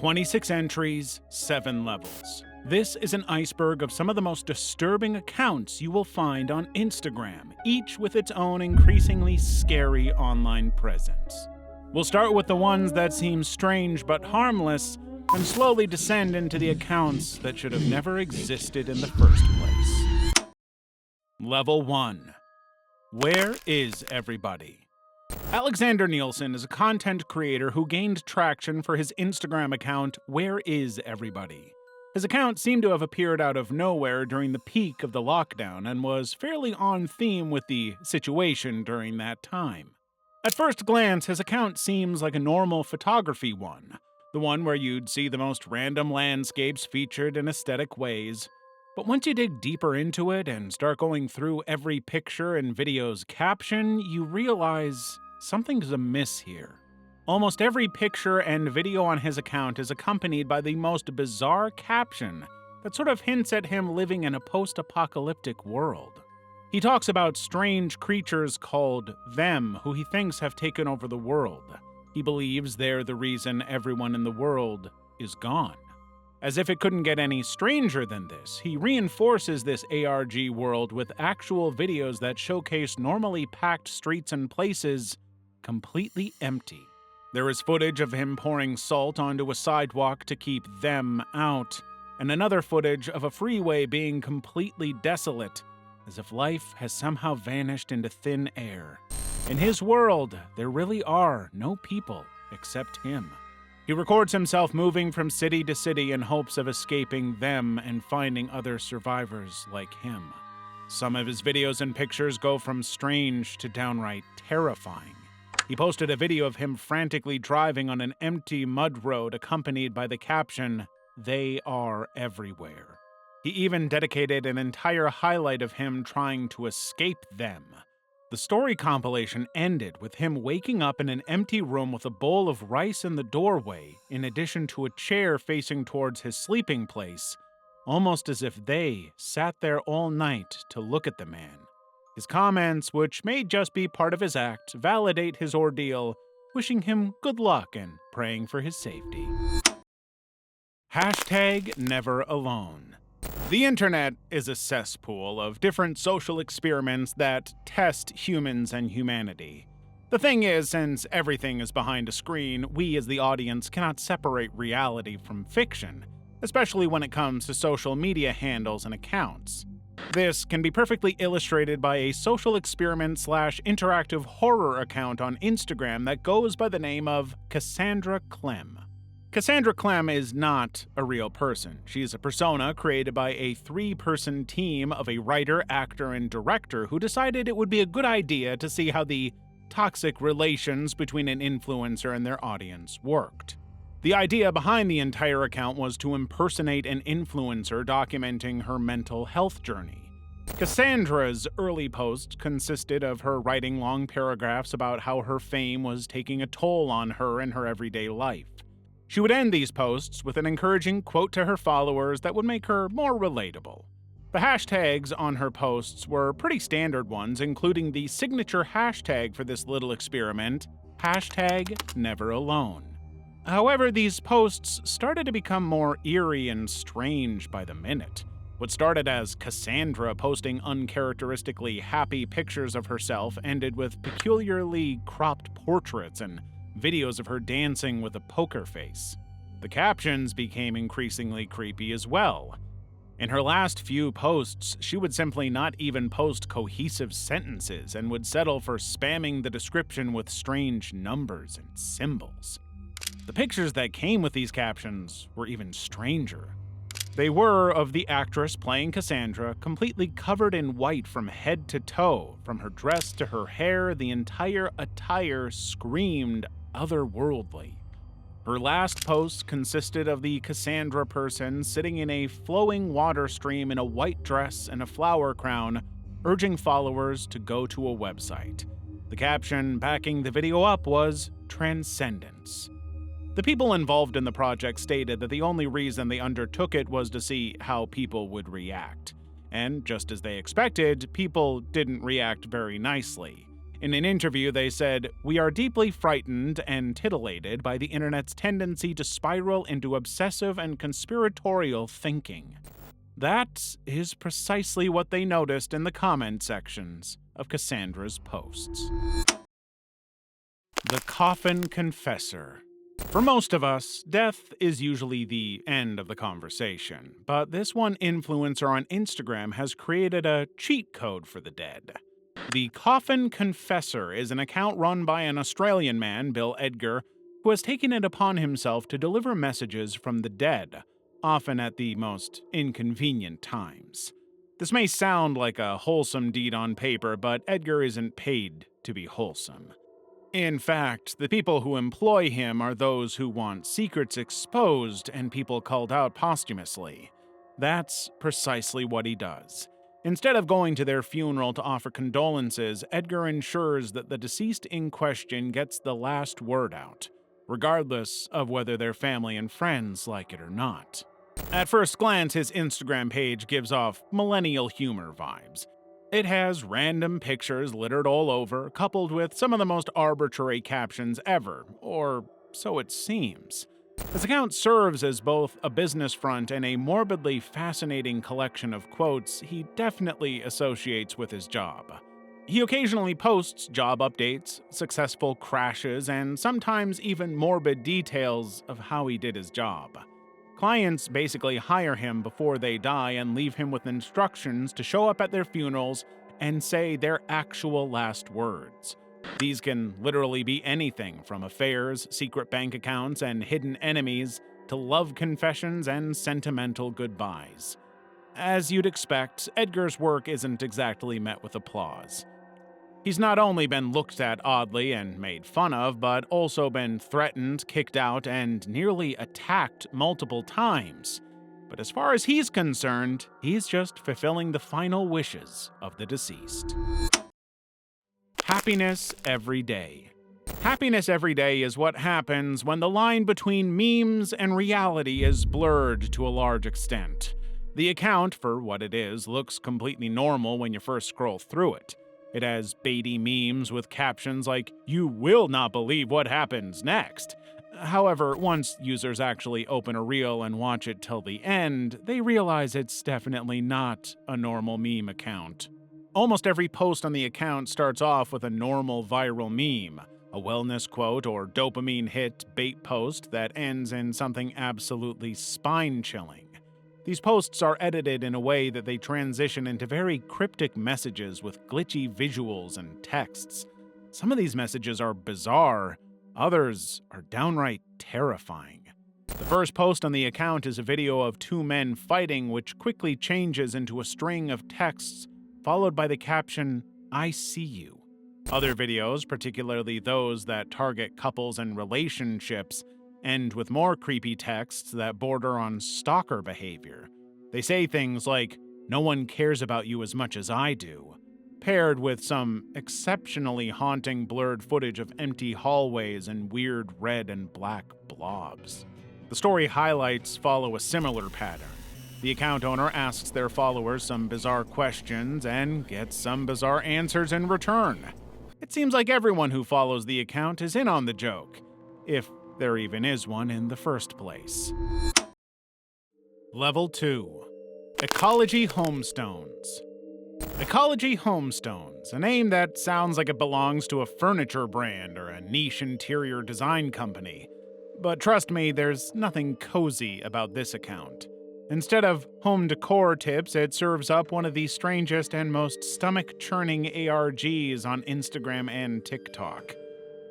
26 entries, 7 levels. This is an iceberg of some of the most disturbing accounts you will find on Instagram, each with its own increasingly scary online presence. We'll start with the ones that seem strange but harmless, and slowly descend into the accounts that should have never existed in the first place. Level 1. Where is everybody? Alexander Nielsen is a content creator who gained traction for his Instagram account, Where Is Everybody? His account seemed to have appeared out of nowhere during the peak of the lockdown and was fairly on theme with the situation during that time. At first glance, his account seems like a normal photography one, the one where you'd see the most random landscapes featured in aesthetic ways. But once you dig deeper into it and start going through every picture and video's caption, you realize something's amiss here. Almost every picture and video on his account is accompanied by the most bizarre caption that sort of hints at him living in a post-apocalyptic world. He talks about strange creatures called them who he thinks have taken over the world. He believes they're the reason everyone in the world is gone. As if it couldn't get any stranger than this, he reinforces this ARG world with actual videos that showcase normally packed streets and places completely empty. There is footage of him pouring salt onto a sidewalk to keep them out, and another footage of a freeway being completely desolate, as if life has somehow vanished into thin air. In his world, there really are no people except him. He records himself moving from city to city in hopes of escaping them and finding other survivors like him. Some of his videos and pictures go from strange to downright terrifying. He posted a video of him frantically driving on an empty mud road accompanied by the caption, "They are everywhere." He even dedicated an entire highlight of him trying to escape them. The story compilation ended with him waking up in an empty room with a bowl of rice in the doorway, in addition to a chair facing towards his sleeping place, almost as if they sat there all night to look at the man. His comments, which may just be part of his act, validate his ordeal, wishing him good luck and praying for his safety. #NeverAlone. The internet is a cesspool of different social experiments that test humans and humanity. The thing is, since everything is behind a screen, we as the audience cannot separate reality from fiction, especially when it comes to social media handles and accounts. This can be perfectly illustrated by a social experiment/interactive horror account on Instagram that goes by the name of Cassandra Clem. Cassandra Clem is not a real person. She is a persona created by a 3-person team of a writer, actor, and director who decided it would be a good idea to see how the toxic relations between an influencer and their audience worked. The idea behind the entire account was to impersonate an influencer documenting her mental health journey. Cassandra's early posts consisted of her writing long paragraphs about how her fame was taking a toll on her in her everyday life. She would end these posts with an encouraging quote to her followers that would make her more relatable. The hashtags on her posts were pretty standard ones, including the signature hashtag for this little experiment, #NeverAlone. However, these posts started to become more eerie and strange by the minute. What started as Cassandra posting uncharacteristically happy pictures of herself ended with peculiarly cropped portraits and videos of her dancing with a poker face. The captions became increasingly creepy as well. In her last few posts, she would simply not even post cohesive sentences and would settle for spamming the description with strange numbers and symbols. The pictures that came with these captions were even stranger. They were of the actress playing Cassandra, completely covered in white from head to toe. From her dress to her hair, the entire attire screamed otherworldly. Her last post consisted of the Cassandra person sitting in a flowing water stream in a white dress and a flower crown, urging followers to go to a website. The caption backing the video up was Transcendence. The people involved in the project stated that the only reason they undertook it was to see how people would react. And just as they expected, people didn't react very nicely. In an interview, they said, "We are deeply frightened and titillated by the internet's tendency to spiral into obsessive and conspiratorial thinking." That is precisely what they noticed in the comment sections of Cassandra's posts. The Coffin Confessor. For most of us, death is usually the end of the conversation, but this one influencer on Instagram has created a cheat code for the dead. The Coffin Confessor is an account run by an Australian man, Bill Edgar, who has taken it upon himself to deliver messages from the dead, often at the most inconvenient times. This may sound like a wholesome deed on paper, but Edgar isn't paid to be wholesome. In fact, the people who employ him are those who want secrets exposed and people called out posthumously. That's precisely what he does. Instead of going to their funeral to offer condolences, Edgar ensures that the deceased in question gets the last word out, regardless of whether their family and friends like it or not. At first glance, his Instagram page gives off millennial humor vibes. It has random pictures littered all over, coupled with some of the most arbitrary captions ever, or so it seems. His account serves as both a business front and a morbidly fascinating collection of quotes he definitely associates with his job. He occasionally posts job updates, successful crashes, and sometimes even morbid details of how he did his job. Clients basically hire him before they die and leave him with instructions to show up at their funerals and say their actual last words. These can literally be anything from affairs, secret bank accounts, and hidden enemies to love confessions and sentimental goodbyes. As you'd expect, Edgar's work isn't exactly met with applause. He's not only been looked at oddly and made fun of, but also been threatened, kicked out, and nearly attacked multiple times. But as far as he's concerned, he's just fulfilling the final wishes of the deceased. Happiness every day. Happiness every day is what happens when the line between memes and reality is blurred to a large extent. The account, for what it is, looks completely normal when you first scroll through it. It has baity memes with captions like, "You will not believe what happens next." However, once users actually open a reel and watch it till the end, they realize it's definitely not a normal meme account. Almost every post on the account starts off with a normal viral meme, a wellness quote or dopamine hit bait post that ends in something absolutely spine-chilling. These posts are edited in a way that they transition into very cryptic messages with glitchy visuals and texts. Some of these messages are bizarre, others are downright terrifying. The first post on the account is a video of two men fighting, which quickly changes into a string of texts, followed by the caption, "I see you." Other videos, particularly those that target couples and relationships, end with more creepy texts that border on stalker behavior. They say things like, "No one cares about you as much as I do," paired with some exceptionally haunting blurred footage of empty hallways and weird red and black blobs. The story highlights follow a similar pattern. The account owner asks their followers some bizarre questions and gets some bizarre answers in return. It seems like everyone who follows the account is in on the joke, if there even is one in the first place. Level 2. Ecology Homestones. Ecology Homestones, a name that sounds like it belongs to a furniture brand or a niche interior design company. But trust me, there's nothing cozy about this account. Instead of home decor tips, it serves up one of the strangest and most stomach-churning ARGs on Instagram and TikTok.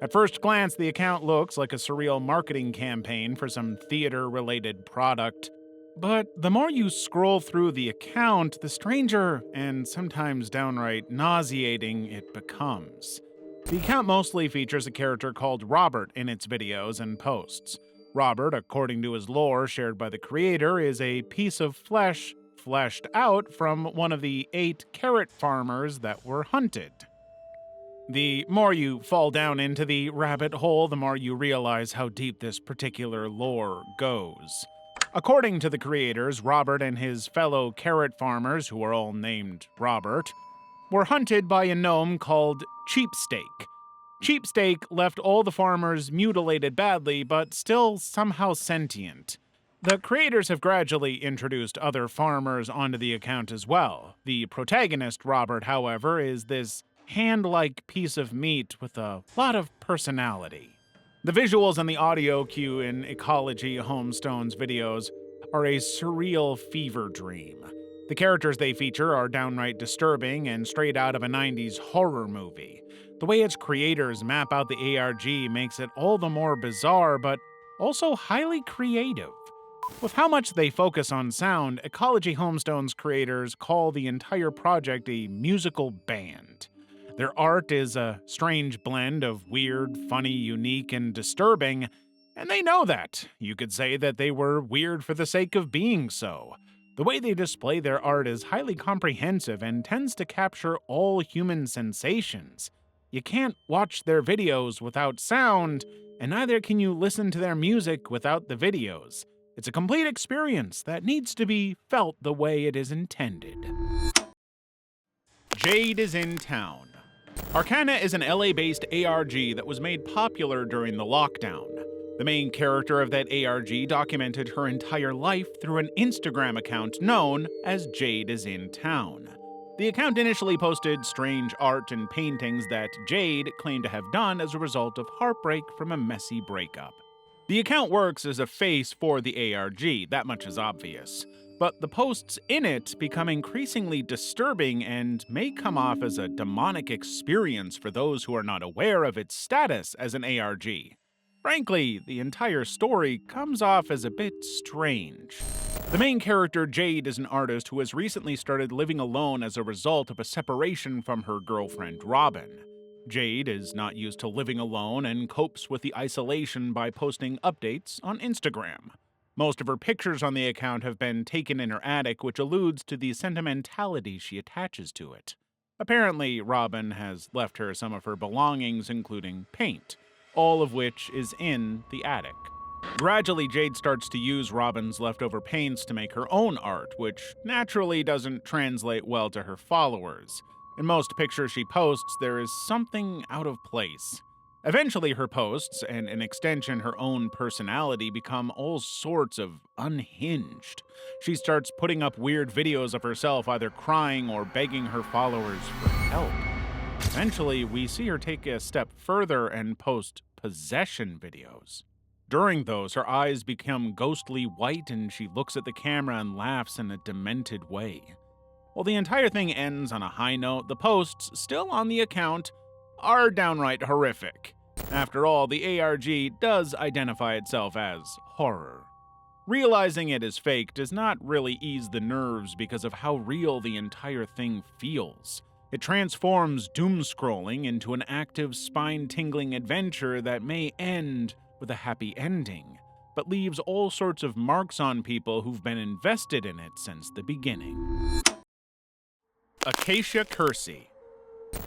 At first glance, the account looks like a surreal marketing campaign for some theater-related product. But the more you scroll through the account, the stranger and sometimes downright nauseating it becomes. The account mostly features a character called Robert in its videos and posts. Robert, according to his lore shared by the creator, is a piece of flesh fleshed out from one of the 8 carrot farmers that were hunted. The more you fall down into the rabbit hole, the more you realize how deep this particular lore goes. According to the creators, Robert and his fellow carrot farmers, who are all named Robert, were hunted by a gnome called Cheapstake. Cheapstake left all the farmers mutilated badly, but still somehow sentient. The creators have gradually introduced other farmers onto the account as well. The protagonist, Robert, however, is this hand-like piece of meat with a lot of personality. The visuals and the audio cue in Ecology Homestone's videos are a surreal fever dream. The characters they feature are downright disturbing and straight out of a 90s horror movie. The way its creators map out the ARG makes it all the more bizarre, but also highly creative. With how much they focus on sound, Ecology Homestone's creators call the entire project a musical band. Their art is a strange blend of weird, funny, unique, and disturbing, and they know that. You could say that they were weird for the sake of being so. The way they display their art is highly comprehensive and tends to capture all human sensations. You can't watch their videos without sound, and neither can you listen to their music without the videos. It's a complete experience that needs to be felt the way it is intended. Jade is in town. Arcana is an LA-based ARG that was made popular during the lockdown. The main character of that ARG documented her entire life through an Instagram account known as Jade is in town. The account initially posted strange art and paintings that Jade claimed to have done as a result of heartbreak from a messy breakup. The account works as a face for the ARG, that much is obvious, but the posts in it become increasingly disturbing and may come off as a demonic experience for those who are not aware of its status as an ARG. Frankly, the entire story comes off as a bit strange. The main character, Jade, is an artist who has recently started living alone as a result of a separation from her girlfriend, Robin. Jade is not used to living alone and copes with the isolation by posting updates on Instagram. Most of her pictures on the account have been taken in her attic, which alludes to the sentimentality she attaches to it. Apparently, Robin has left her some of her belongings, including paint, all of which is in the attic. Gradually, Jade starts to use Robin's leftover paints to make her own art, which naturally doesn't translate well to her followers. In most pictures she posts, there is something out of place. Eventually, her posts, and in extension her own personality, become all sorts of unhinged. She starts putting up weird videos of herself either crying or begging her followers for help. Eventually, we see her take a step further and post possession videos. During those, her eyes become ghostly white and she looks at the camera and laughs in a demented way. While the entire thing ends on a high note, the posts still on the account are downright horrific. After all, the ARG does identify itself as horror. Realizing it is fake does not really ease the nerves because of how real the entire thing feels. It transforms doom-scrolling into an active, spine-tingling adventure that may end with a happy ending, but leaves all sorts of marks on people who've been invested in it since the beginning. Acacia Kersey.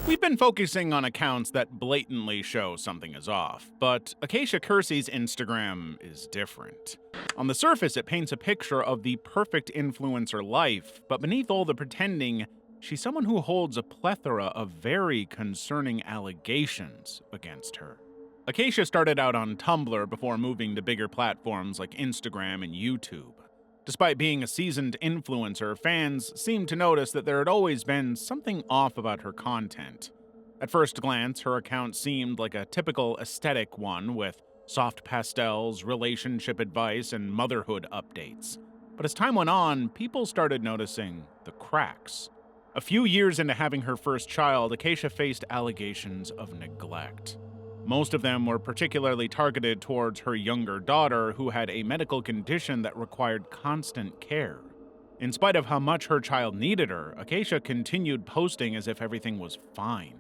We've been focusing on accounts that blatantly show something is off, but Acacia Kersey's Instagram is different. On the surface, it paints a picture of the perfect influencer life, but beneath all the pretending, she's someone who holds a plethora of very concerning allegations against her. Acacia started out on Tumblr before moving to bigger platforms like Instagram and YouTube. Despite being a seasoned influencer, fans seemed to notice that there had always been something off about her content. At first glance, her account seemed like a typical aesthetic one with soft pastels, relationship advice, and motherhood updates. But as time went on, people started noticing the cracks. A few years into having her first child, Acacia faced allegations of neglect. Most of them were particularly targeted towards her younger daughter, who had a medical condition that required constant care. In spite of how much her child needed her, Acacia continued posting as if everything was fine.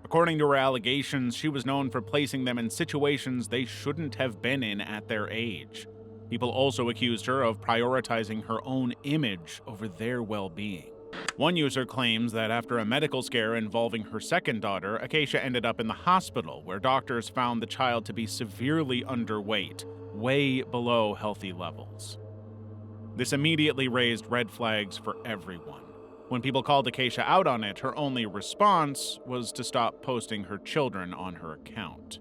According to her allegations, she was known for placing them in situations they shouldn't have been in at their age. People also accused her of prioritizing her own image over their well-being. One user claims that after a medical scare involving her second daughter, Acacia ended up in the hospital, where doctors found the child to be severely underweight, way below healthy levels. This immediately raised red flags for everyone. When people called Acacia out on it, her only response was to stop posting her children on her account.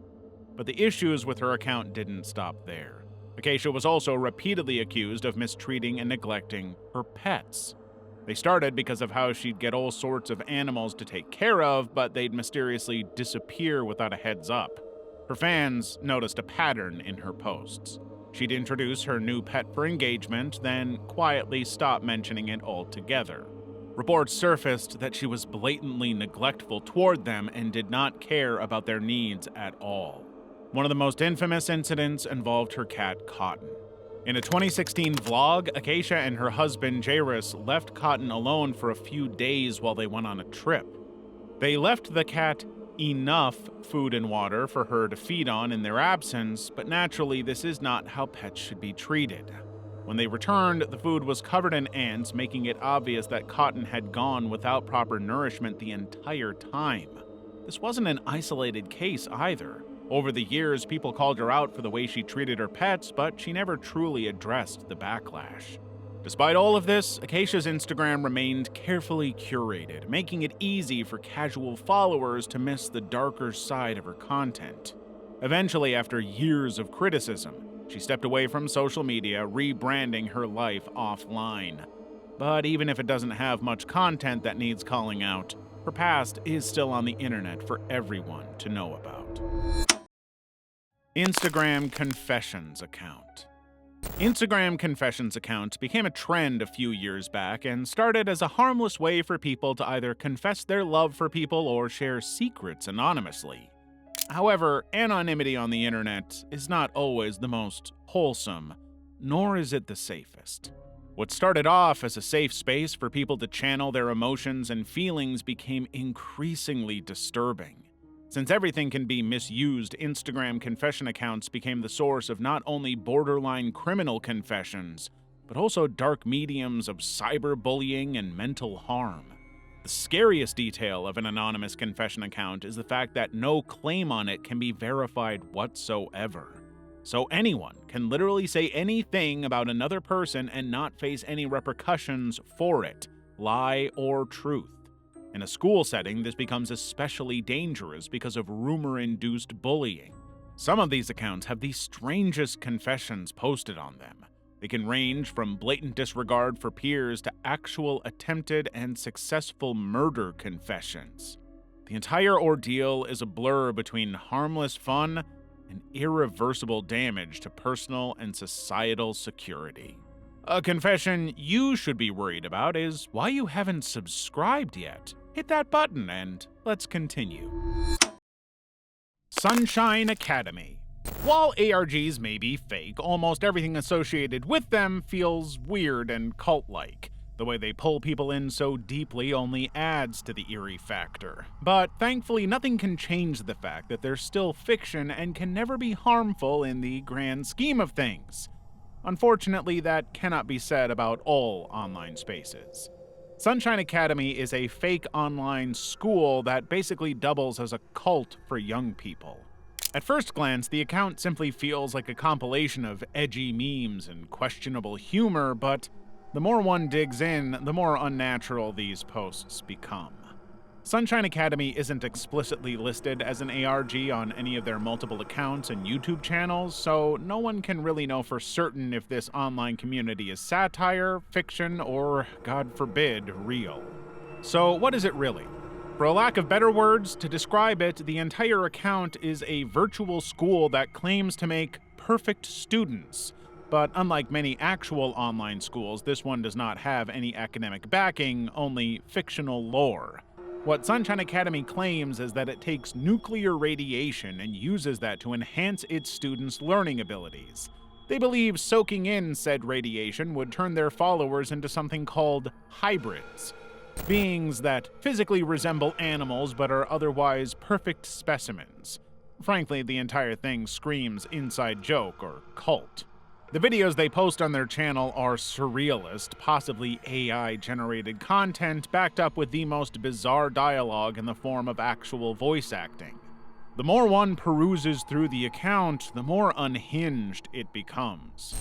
But the issues with her account didn't stop there. Acacia was also repeatedly accused of mistreating and neglecting her pets. They started because of how she'd get all sorts of animals to take care of, but they'd mysteriously disappear without a heads up. Her fans noticed a pattern in her posts. She'd introduce her new pet for engagement, then quietly stop mentioning it altogether. Reports surfaced that she was blatantly neglectful toward them and did not care about their needs at all. One of the most infamous incidents involved her cat, Cotton. In a 2016 vlog, Acacia and her husband, Jairus, left Cotton alone for a few days while they went on a trip. They left the cat enough food and water for her to feed on in their absence, but naturally this is not how pets should be treated. When they returned, the food was covered in ants, making it obvious that Cotton had gone without proper nourishment the entire time. This wasn't an isolated case either. Over the years, people called her out for the way she treated her pets, but she never truly addressed the backlash. Despite all of this, Acacia's Instagram remained carefully curated, making it easy for casual followers to miss the darker side of her content. Eventually, after years of criticism, she stepped away from social media, rebranding her life offline. But even if it doesn't have much content that needs calling out, her past is still on the internet for everyone to know about. Instagram Confessions Account. Instagram Confessions Account became a trend a few years back and started as a harmless way for people to either confess their love for people or share secrets anonymously. However, anonymity on the internet is not always the most wholesome, nor is it the safest. What started off as a safe space for people to channel their emotions and feelings became increasingly disturbing. Since everything can be misused, Instagram confession accounts became the source of not only borderline criminal confessions, but also dark mediums of cyberbullying and mental harm. The scariest detail of an anonymous confession account is the fact that no claim on it can be verified whatsoever. So anyone can literally say anything about another person and not face any repercussions for it, lie or truth. In a school setting, this becomes especially dangerous because of rumor-induced bullying. Some of these accounts have the strangest confessions posted on them. They can range from blatant disregard for peers to actual attempted and successful murder confessions. The entire ordeal is a blur between harmless fun and irreversible damage to personal and societal security. A confession you should be worried about is why you haven't subscribed yet. Hit that button and let's continue. Sunshine Academy. While ARGs may be fake, almost everything associated with them feels weird and cult-like. The way they pull people in so deeply only adds to the eerie factor. But thankfully, nothing can change the fact that they're still fiction and can never be harmful in the grand scheme of things. Unfortunately, that cannot be said about all online spaces. Sunshine Academy is a fake online school that basically doubles as a cult for young people. At first glance, the account simply feels like a compilation of edgy memes and questionable humor, but the more one digs in, the more unnatural these posts become. Sunshine Academy isn't explicitly listed as an ARG on any of their multiple accounts and YouTube channels, so no one can really know for certain if this online community is satire, fiction, or, God forbid, real. So what is it really? For a lack of better words to describe it, the entire account is a virtual school that claims to make perfect students. But unlike many actual online schools, this one does not have any academic backing, only fictional lore. What Sunshine Academy claims is that it takes nuclear radiation and uses that to enhance its students' learning abilities. They believe soaking in said radiation would turn their followers into something called hybrids, beings that physically resemble animals but are otherwise perfect specimens. Frankly, the entire thing screams inside joke or cult. The videos they post on their channel are surrealist, possibly AI-generated content backed up with the most bizarre dialogue in the form of actual voice acting. The more one peruses through the account, the more unhinged it becomes.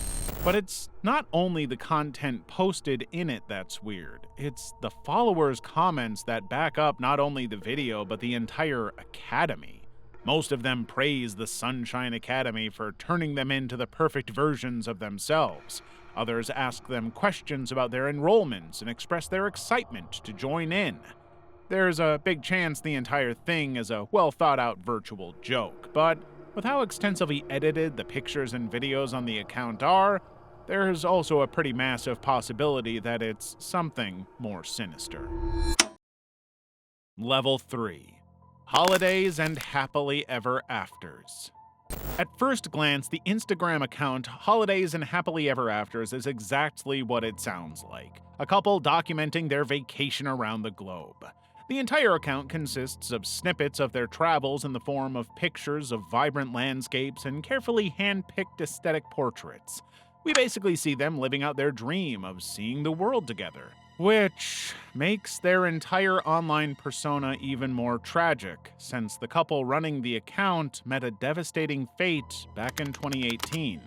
But it's not only the content posted in it that's weird, it's the followers' comments that back up not only the video but the entire academy. Most of them praise the Sunshine Academy for turning them into the perfect versions of themselves. Others ask them questions about their enrollments and express their excitement to join in. There's a big chance the entire thing is a well-thought-out virtual joke, but with how extensively edited the pictures and videos on the account are, there's also a pretty massive possibility that it's something more sinister. Level 3. Holidays and Happily Ever Afters. At first glance, the Instagram account Holidays and Happily Ever Afters is exactly what it sounds like. A couple documenting their vacation around the globe. The entire account consists of snippets of their travels in the form of pictures of vibrant landscapes and carefully hand-picked aesthetic portraits. We basically see them living out their dream of seeing the world together, which makes their entire online persona even more tragic, since the couple running the account met a devastating fate back in 2018.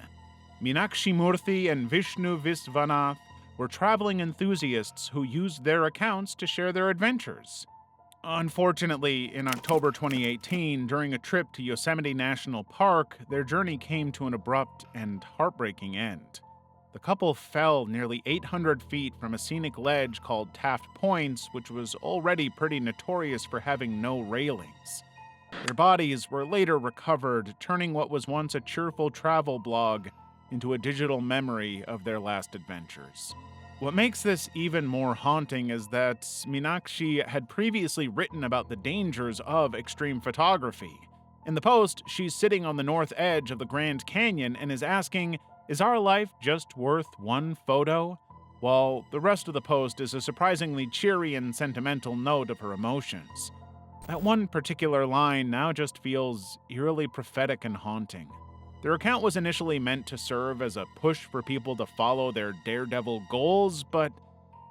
Meenakshi Murthy and Vishnu Visvanath were traveling enthusiasts who used their accounts to share their adventures. Unfortunately, in October 2018, during a trip to Yosemite National Park, their journey came to an abrupt and heartbreaking end. The couple fell nearly 800 feet from a scenic ledge called Taft Points, which was already pretty notorious for having no railings. Their bodies were later recovered, turning what was once a cheerful travel blog into a digital memory of their last adventures. What makes this even more haunting is that Meenakshi had previously written about the dangers of extreme photography. In the post, she's sitting on the north edge of the Grand Canyon and is asking, "Is our life just worth one photo?" While the rest of the post is a surprisingly cheery and sentimental note of her emotions. That one particular line now just feels eerily prophetic and haunting. Their account was initially meant to serve as a push for people to follow their daredevil goals, but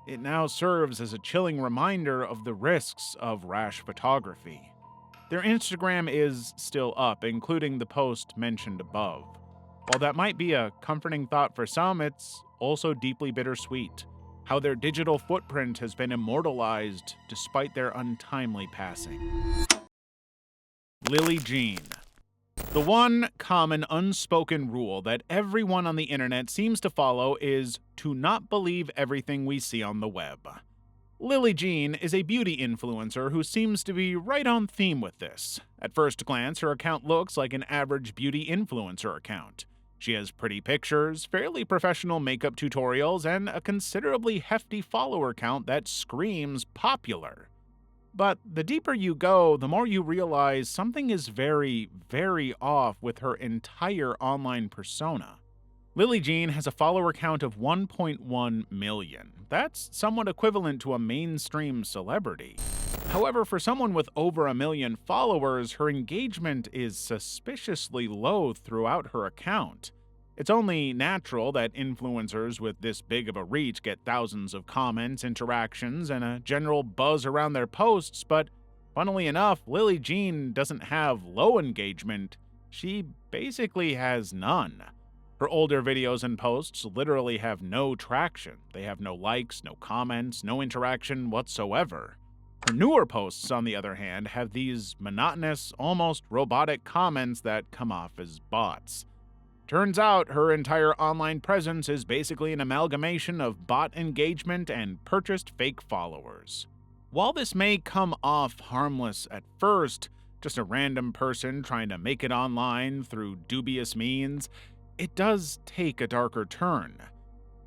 it now serves as a chilling reminder of the risks of rash photography. Their Instagram is still up, including the post mentioned above. While that might be a comforting thought for some, it's also deeply bittersweet. How their digital footprint has been immortalized despite their untimely passing. Lily Jean. The one common unspoken rule that everyone on the internet seems to follow is to not believe everything we see on the web. Lily Jean is a beauty influencer who seems to be right on theme with this. At first glance, her account looks like an average beauty influencer account. She has pretty pictures, fairly professional makeup tutorials, and a considerably hefty follower count that screams popular. But the deeper you go, the more you realize something is very, very off with her entire online persona. Lily Jean has a follower count of 1.1 million. That's somewhat equivalent to a mainstream celebrity. However, for someone with over 1 million followers, her engagement is suspiciously low throughout her account. It's only natural that influencers with this big of a reach get thousands of comments, interactions, and a general buzz around their posts, but funnily enough, Lily Jean doesn't have low engagement. She basically has none. Her older videos and posts literally have no traction. They have no likes, no comments, no interaction whatsoever. Her newer posts, on the other hand, have these monotonous, almost robotic comments that come off as bots. Turns out her entire online presence is basically an amalgamation of bot engagement and purchased fake followers. While this may come off harmless at first, just a random person trying to make it online through dubious means, it does take a darker turn.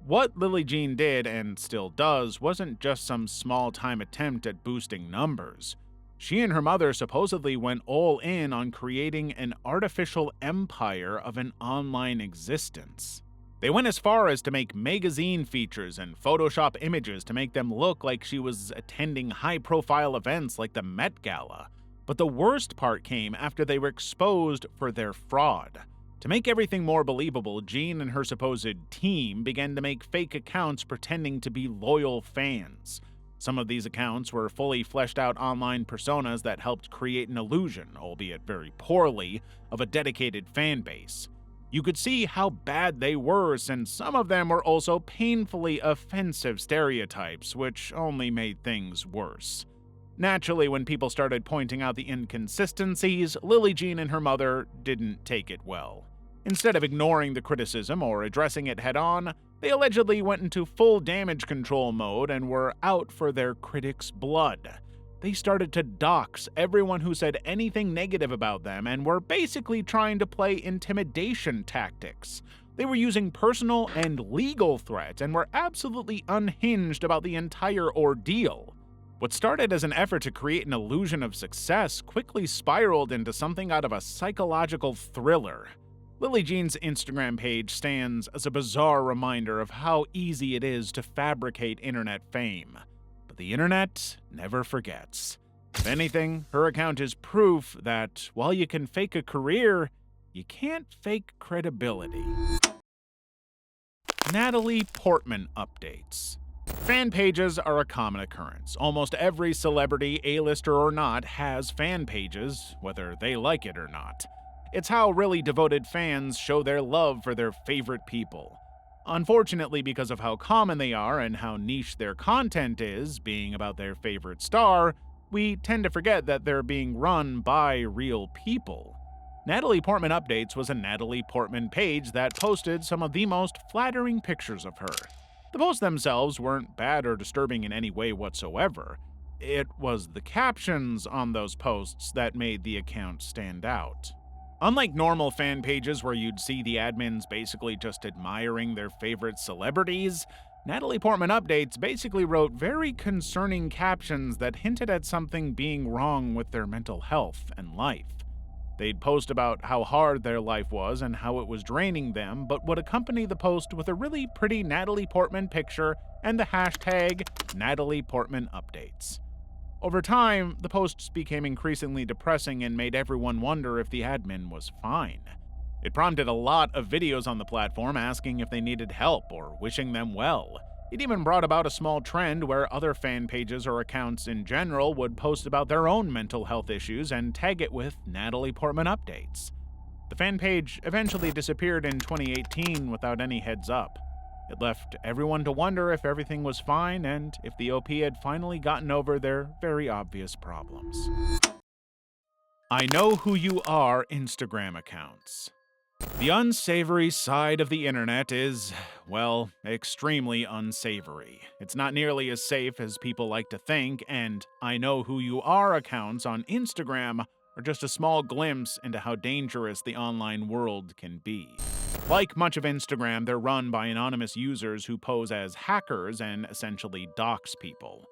What Lily Jean did, and still does, wasn't just some small-time attempt at boosting numbers. She and her mother supposedly went all in on creating an artificial empire of an online existence. They went as far as to make magazine features and Photoshop images to make them look like she was attending high-profile events like the Met Gala. But the worst part came after they were exposed for their fraud. To make everything more believable, Jean and her supposed team began to make fake accounts pretending to be loyal fans. Some of these accounts were fully fleshed out online personas that helped create an illusion, albeit very poorly, of a dedicated fan base. You could see how bad they were, since some of them were also painfully offensive stereotypes, which only made things worse. Naturally, when people started pointing out the inconsistencies, Lily Jean and her mother didn't take it well. Instead of ignoring the criticism or addressing it head-on, they allegedly went into full damage control mode and were out for their critics' blood. They started to dox everyone who said anything negative about them and were basically trying to play intimidation tactics. They were using personal and legal threats and were absolutely unhinged about the entire ordeal. What started as an effort to create an illusion of success quickly spiraled into something out of a psychological thriller. Lily Jean's Instagram page stands as a bizarre reminder of how easy it is to fabricate internet fame. But the internet never forgets. If anything, her account is proof that while you can fake a career, you can't fake credibility. Natalie Portman updates. Fan pages are a common occurrence. Almost every celebrity, A-lister or not, has fan pages, whether they like it or not. It's how really devoted fans show their love for their favorite people. Unfortunately, because of how common they are and how niche their content is, being about their favorite star, we tend to forget that they're being run by real people. Natalie Portman Updates was a Natalie Portman page that posted some of the most flattering pictures of her. The posts themselves weren't bad or disturbing in any way whatsoever. It was the captions on those posts that made the account stand out. Unlike normal fan pages where you'd see the admins basically just admiring their favorite celebrities, Natalie Portman Updates basically wrote very concerning captions that hinted at something being wrong with their mental health and life. They'd post about how hard their life was and how it was draining them, but would accompany the post with a really pretty Natalie Portman picture and the hashtag Natalie Portman Updates. Over time, the posts became increasingly depressing and made everyone wonder if the admin was fine. It prompted a lot of videos on the platform asking if they needed help or wishing them well. It even brought about a small trend where other fan pages or accounts in general would post about their own mental health issues and tag it with Natalie Portman Updates. The fan page eventually disappeared in 2018 without any heads up. It left everyone to wonder if everything was fine and if the OP had finally gotten over their very obvious problems. I Know Who You Are Instagram accounts. The unsavory side of the internet is, well, extremely unsavory. It's not nearly as safe as people like to think, and I Know Who You Are accounts on Instagram are just a small glimpse into how dangerous the online world can be. Like much of Instagram, they're run by anonymous users who pose as hackers and essentially dox people.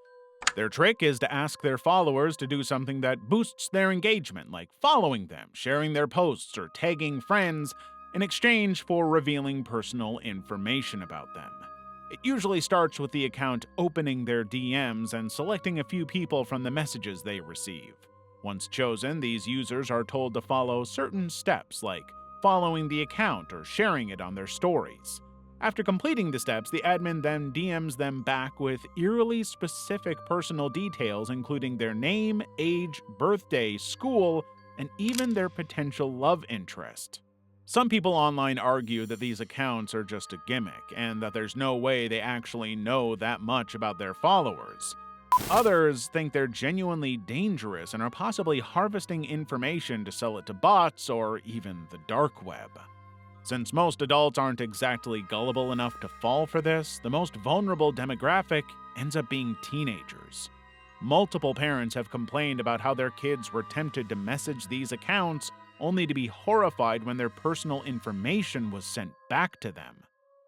Their trick is to ask their followers to do something that boosts their engagement, like following them, sharing their posts, or tagging friends, in exchange for revealing personal information about them. It usually starts with the account opening their DMs and selecting a few people from the messages they receive. Once chosen, these users are told to follow certain steps, like following the account or sharing it on their stories. After completing the steps, the admin then DMs them back with eerily specific personal details, including their name, age, birthday, school, and even their potential love interest. Some people online argue that these accounts are just a gimmick, and that there's no way they actually know that much about their followers. Others think they're genuinely dangerous and are possibly harvesting information to sell it to bots or even the dark web. Since most adults aren't exactly gullible enough to fall for this, the most vulnerable demographic ends up being teenagers. Multiple parents have complained about how their kids were tempted to message these accounts only to be horrified when their personal information was sent back to them.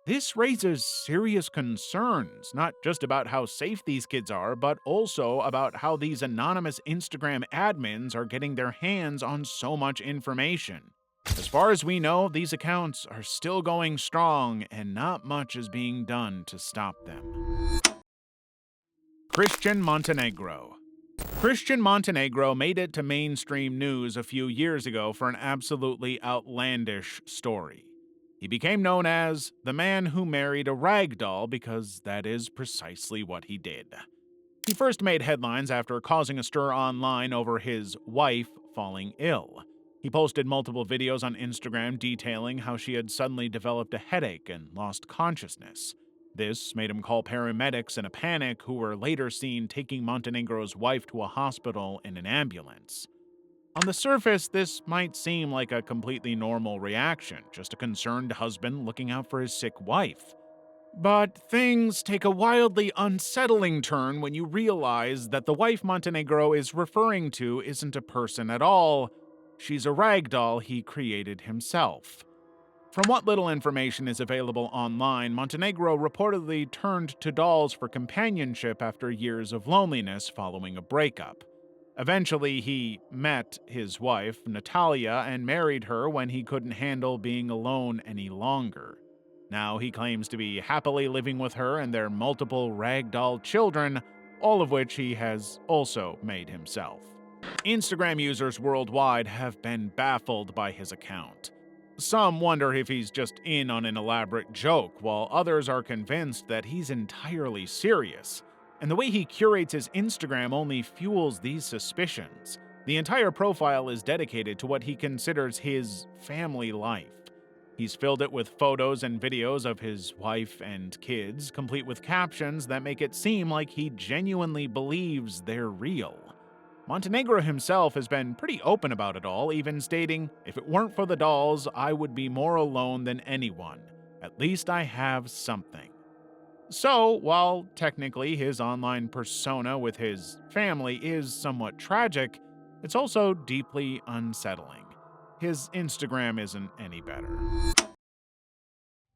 This raises serious concerns, not just about how safe these kids are, but also about how these anonymous Instagram admins are getting their hands on so much information. As far as we know, these accounts are still going strong, and not much is being done to stop them. Christian Montenegro. Christian Montenegro made it to mainstream news a few years ago for an absolutely outlandish story. He became known as the man who married a rag doll because that is precisely what he did. He first made headlines after causing a stir online over his wife falling ill. He posted multiple videos on Instagram detailing how she had suddenly developed a headache and lost consciousness. This made him call paramedics in a panic, who were later seen taking Montenegro's wife to a hospital in an ambulance. On the surface, this might seem like a completely normal reaction, just a concerned husband looking out for his sick wife. But things take a wildly unsettling turn when you realize that the wife Montenegro is referring to isn't a person at all. She's a ragdoll he created himself. From what little information is available online, Montenegro reportedly turned to dolls for companionship after years of loneliness following a breakup. Eventually, he met his wife, Natalia, and married her when he couldn't handle being alone any longer. Now he claims to be happily living with her and their multiple ragdoll children, all of which he has also made himself. Instagram users worldwide have been baffled by his account. Some wonder if he's just in on an elaborate joke, while others are convinced that he's entirely serious. And the way he curates his Instagram only fuels these suspicions. The entire profile is dedicated to what he considers his family life. He's filled it with photos and videos of his wife and kids, complete with captions that make it seem like he genuinely believes they're real. Montenegro himself has been pretty open about it all, even stating, "If it weren't for the dolls, I would be more alone than anyone. At least I have something." So, while technically his online persona with his family is somewhat tragic, it's also deeply unsettling. His Instagram isn't any better.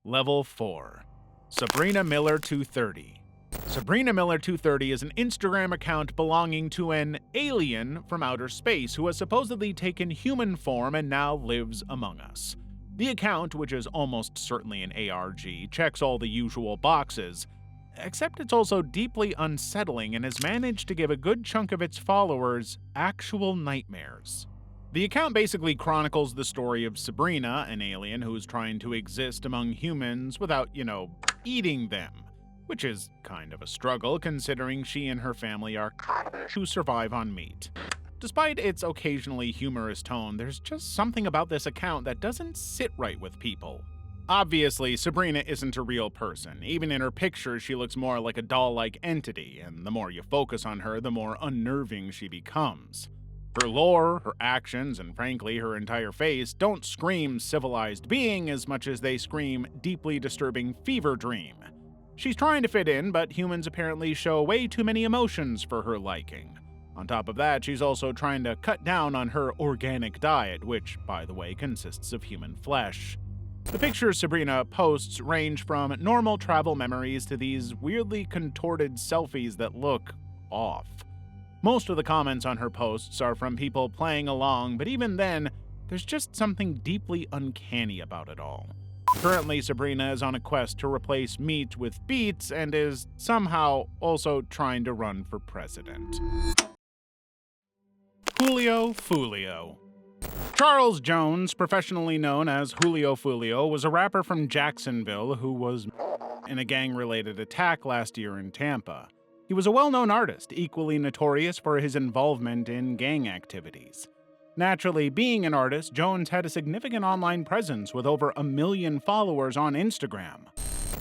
Level 4. Sabrina Miller 230. Sabrina Miller 230 is an Instagram account belonging to an alien from outer space who has supposedly taken human form and now lives among us. The account, which is almost certainly an ARG, checks all the usual boxes, except it's also deeply unsettling and has managed to give a good chunk of its followers actual nightmares. The account basically chronicles the story of Sabrina, an alien who's trying to exist among humans without, eating them, which is kind of a struggle considering she and her family are to survive on meat. Despite its occasionally humorous tone, there's just something about this account that doesn't sit right with people. Obviously, Sabrina isn't a real person. Even in her pictures, she looks more like a doll-like entity, and the more you focus on her, the more unnerving she becomes. Her lore, her actions, and frankly, her entire face don't scream civilized being as much as they scream deeply disturbing fever dream. She's trying to fit in, but humans apparently show way too many emotions for her liking. On top of that, she's also trying to cut down on her organic diet, which, by the way, consists of human flesh. The pictures Sabrina posts range from normal travel memories to these weirdly contorted selfies that look off. Most of the comments on her posts are from people playing along, but even then, there's just something deeply uncanny about it all. Currently, Sabrina is on a quest to replace meat with beets and is somehow also trying to run for president. Julio Fulio. Charles Jones, professionally known as Julio Fulio, was a rapper from Jacksonville who was in a gang-related attack last year in Tampa. He was a well-known artist, equally notorious for his involvement in gang activities. Naturally, being an artist, Jones had a significant online presence with over 1 million followers on Instagram.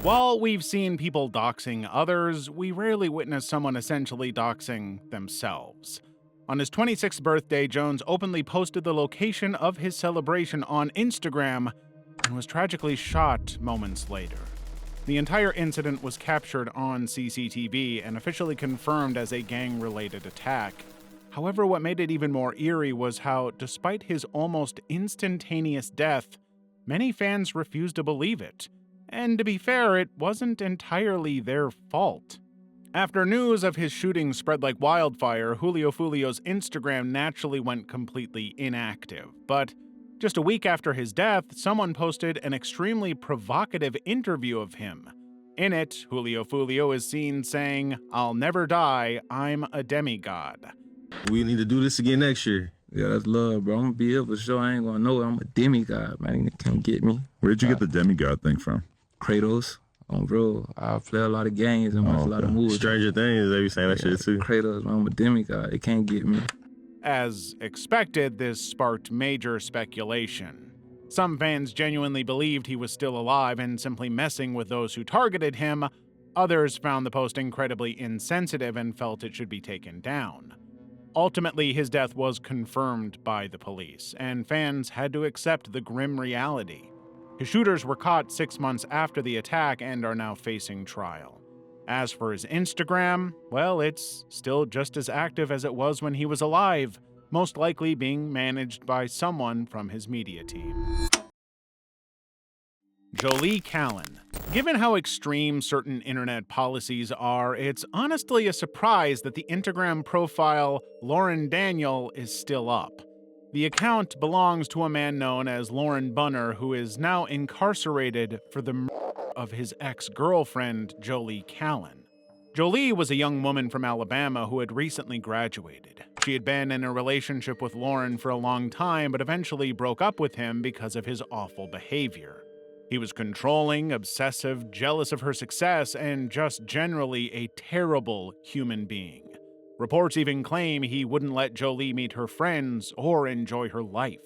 While we've seen people doxing others, we rarely witness someone essentially doxing themselves. On his 26th birthday, Jones openly posted the location of his celebration on Instagram and was tragically shot moments later. The entire incident was captured on CCTV and officially confirmed as a gang-related attack. However, what made it even more eerie was how, despite his almost instantaneous death, many fans refused to believe it. And to be fair, it wasn't entirely their fault. After news of his shooting spread like wildfire, Julio Fulio's Instagram naturally went completely inactive. But just a week after his death, someone posted an extremely provocative interview of him. In it, Julio Fulio is seen saying, "I'll never die, I'm a demigod." We need to do this again next year. Yeah, that's love, bro. I'm gonna be able to show I ain't gonna know I'm a demigod, man. They can't get me. Where'd you get the demigod thing from? Kratos. Bro, I play a lot of games and watch a lot of movies. Stranger Things, they be saying that shit too. Kratos, I'm a demigod. It can't get me. As expected, this sparked major speculation. Some fans genuinely believed he was still alive and simply messing with those who targeted him. Others found the post incredibly insensitive and felt it should be taken down. Ultimately, his death was confirmed by the police, and fans had to accept the grim reality. His shooters were caught 6 months after the attack and are now facing trial. As for his Instagram, well, it's still just as active as it was when he was alive, most likely being managed by someone from his media team. Jolie Callan. Given how extreme certain internet policies are, it's honestly a surprise that the Instagram profile Lauren Daniel is still up. The account belongs to a man known as Lauren Bunner, who is now incarcerated for the murder of his ex-girlfriend, Jolie Callan. Jolie was a young woman from Alabama who had recently graduated. She had been in a relationship with Lauren for a long time, but eventually broke up with him because of his awful behavior. He was controlling, obsessive, jealous of her success, and just generally a terrible human being. Reports even claim he wouldn't let Jolie meet her friends or enjoy her life.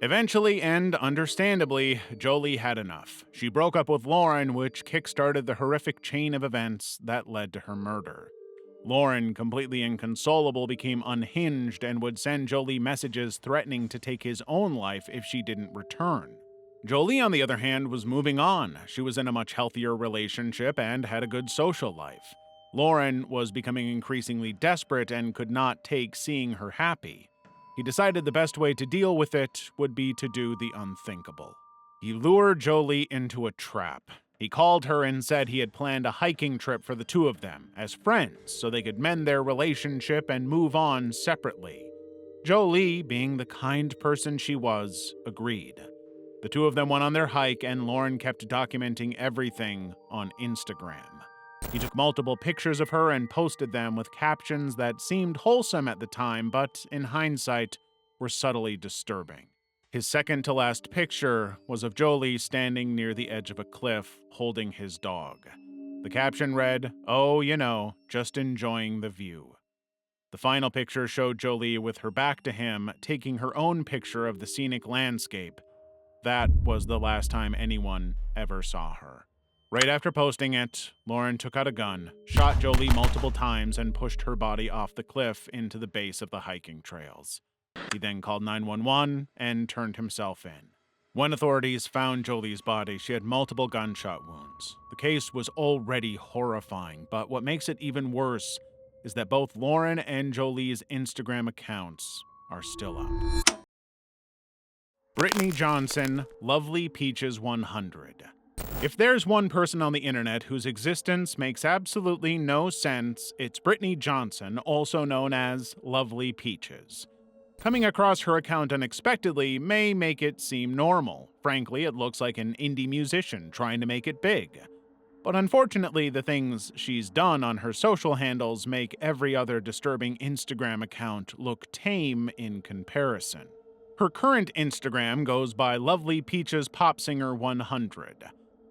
Eventually, and understandably, Jolie had enough. She broke up with Lauren, which kickstarted the horrific chain of events that led to her murder. Lauren, completely inconsolable, became unhinged and would send Jolie messages threatening to take his own life if she didn't return. Jolie, on the other hand, was moving on. She was in a much healthier relationship and had a good social life. Lauren was becoming increasingly desperate and could not take seeing her happy. He decided the best way to deal with it would be to do the unthinkable. He lured Jolie into a trap. He called her and said he had planned a hiking trip for the two of them as friends so they could mend their relationship and move on separately. Jolie, being the kind person she was, agreed. The two of them went on their hike, and Lauren kept documenting everything on Instagram. He took multiple pictures of her and posted them with captions that seemed wholesome at the time, but in hindsight were subtly disturbing. His second-to-last picture was of Jolie standing near the edge of a cliff, holding his dog. The caption read, "Oh, you know, just enjoying the view." The final picture showed Jolie with her back to him, taking her own picture of the scenic landscape. That was the last time anyone ever saw her. Right after posting it, Lauren took out a gun, shot Jolie multiple times, and pushed her body off the cliff into the base of the hiking trails. He then called 911 and turned himself in. When authorities found Jolie's body, she had multiple gunshot wounds. The case was already horrifying, but what makes it even worse is that both Lauren and Jolie's Instagram accounts are still up. Brittany Johnson, Lovely Peaches 100. If there's one person on the internet whose existence makes absolutely no sense, it's Brittany Johnson, also known as Lovely Peaches. Coming across her account unexpectedly may make it seem normal. Frankly, it looks like an indie musician trying to make it big. But unfortunately, the things she's done on her social handles make every other disturbing Instagram account look tame in comparison. Her current Instagram goes by Lovely Peaches Pop Singer 100.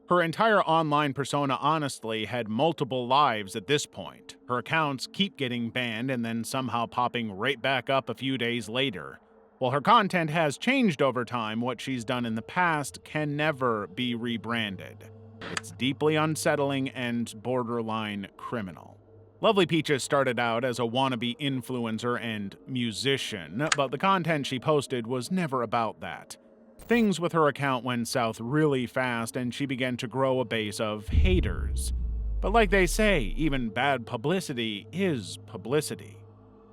Her entire online persona honestly had multiple lives at this point. Her accounts keep getting banned and then somehow popping right back up a few days later. While her content has changed over time, what she's done in the past can never be rebranded. It's deeply unsettling and borderline criminal. Lovely Peaches started out as a wannabe influencer and musician, but the content she posted was never about that. Things with her account went south really fast, and she began to grow a base of haters. But like they say, even bad publicity is publicity.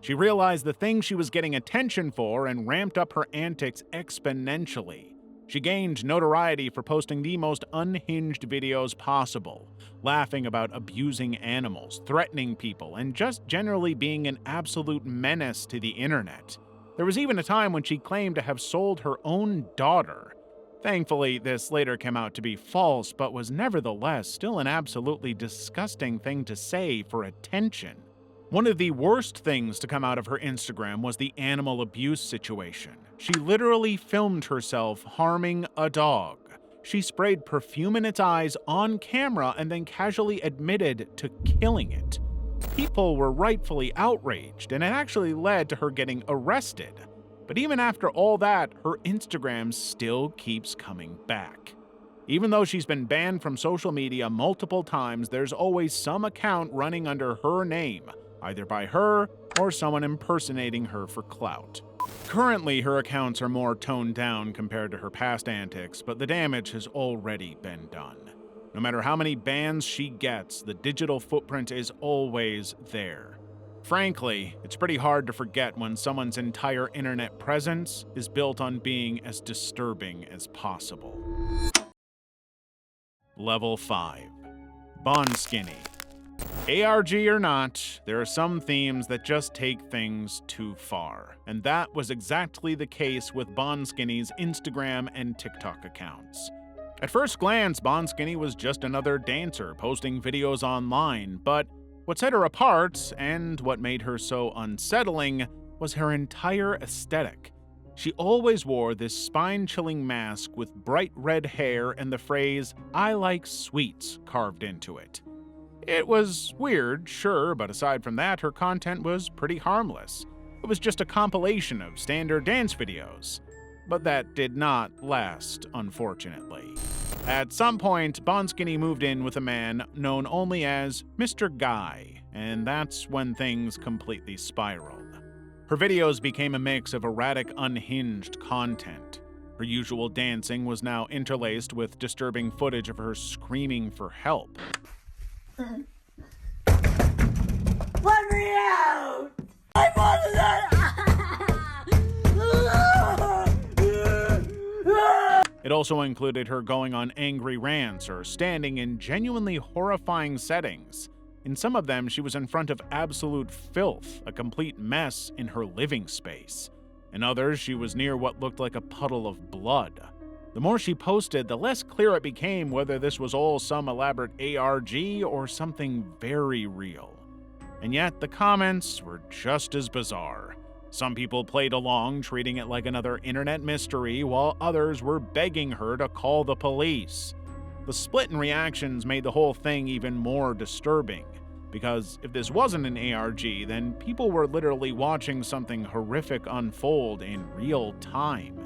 She realized the thing she was getting attention for and ramped up her antics exponentially. She gained notoriety for posting the most unhinged videos possible, laughing about abusing animals, threatening people, and just generally being an absolute menace to the internet. There was even a time when she claimed to have sold her own daughter. Thankfully, this later came out to be false, but was nevertheless still an absolutely disgusting thing to say for attention. One of the worst things to come out of her Instagram was the animal abuse situation. She literally filmed herself harming a dog. she sprayed perfume in its eyes on camera and then casually admitted to killing it. People were rightfully outraged, and it actually led to her getting arrested. But even after all that, her Instagram still keeps coming back. Even though she's been banned from social media multiple times, there's always some account running under her name, either by her or someone impersonating her for clout. Currently, her accounts are more toned down compared to her past antics, but the damage has already been done. No matter how many bans she gets, the digital footprint is always there. Frankly, it's pretty hard to forget when someone's entire internet presence is built on being as disturbing as possible. Level 5. Bond Skinny. ARG or not, there are some themes that just take things too far, and that was exactly the case with Bond Skinny's Instagram and TikTok accounts. At first glance, Bond Skinny was just another dancer posting videos online, but what set her apart, and what made her so unsettling, was her entire aesthetic. She always wore this spine-chilling mask with bright red hair and the phrase, "I like sweets," carved into it. It was weird, sure, but aside from that, her content was pretty harmless. It was just a compilation of standard dance videos. But that did not last, unfortunately. At some point, Bond Skinny moved in with a man known only as Mr. Guy, and that's when things completely spiraled. Her videos became a mix of erratic, unhinged content. Her usual dancing was now interlaced with disturbing footage of her screaming for help. Let me out! I wanted that! It also included her going on angry rants or standing in genuinely horrifying settings. In some of them, she was in front of absolute filth, a complete mess in her living space. In others, she was near what looked like a puddle of blood. The more she posted, the less clear it became whether this was all some elaborate ARG or something very real. And yet, the comments were just as bizarre. Some people played along, treating it like another internet mystery, while others were begging her to call the police. The split in reactions made the whole thing even more disturbing, because if this wasn't an ARG, then people were literally watching something horrific unfold in real time.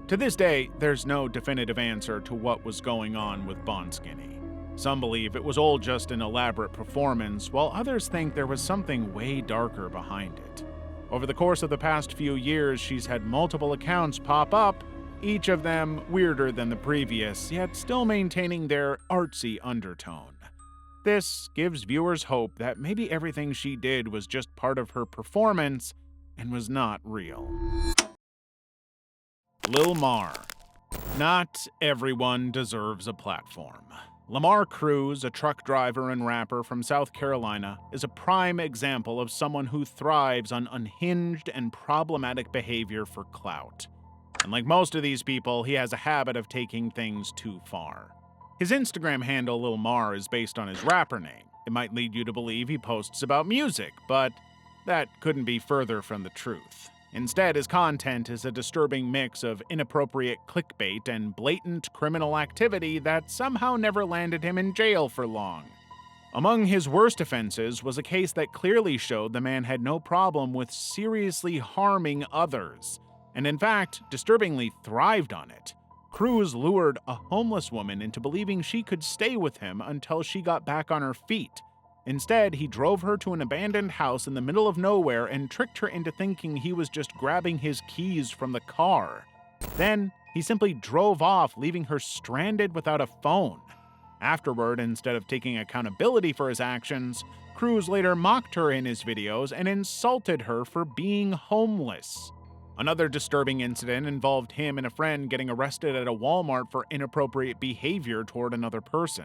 To this day, there's no definitive answer to what was going on with Bond Skinny. Some believe it was all just an elaborate performance, while others think there was something way darker behind it. Over the course of the past few years, she's had multiple accounts pop up, each of them weirder than the previous, yet still maintaining their artsy undertone. This gives viewers hope that maybe everything she did was just part of her performance and was not real. Lil Mar. Not everyone deserves a platform. Lamar Cruz, a truck driver and rapper from South Carolina, is a prime example of someone who thrives on unhinged and problematic behavior for clout. And like most of these people, he has a habit of taking things too far. His Instagram handle, Lil Mar, is based on his rapper name. It might lead you to believe he posts about music, but that couldn't be further from the truth. Instead, his content is a disturbing mix of inappropriate clickbait and blatant criminal activity that somehow never landed him in jail for long. Among his worst offenses was a case that clearly showed the man had no problem with seriously harming others, and in fact, disturbingly thrived on it. Cruz lured a homeless woman into believing she could stay with him until she got back on her feet. Instead, he drove her to an abandoned house in the middle of nowhere and tricked her into thinking he was just grabbing his keys from the car. Then, he simply drove off, leaving her stranded without a phone. Afterward, instead of taking accountability for his actions, Cruz later mocked her in his videos and insulted her for being homeless. Another disturbing incident involved him and a friend getting arrested at a Walmart for inappropriate behavior toward another person.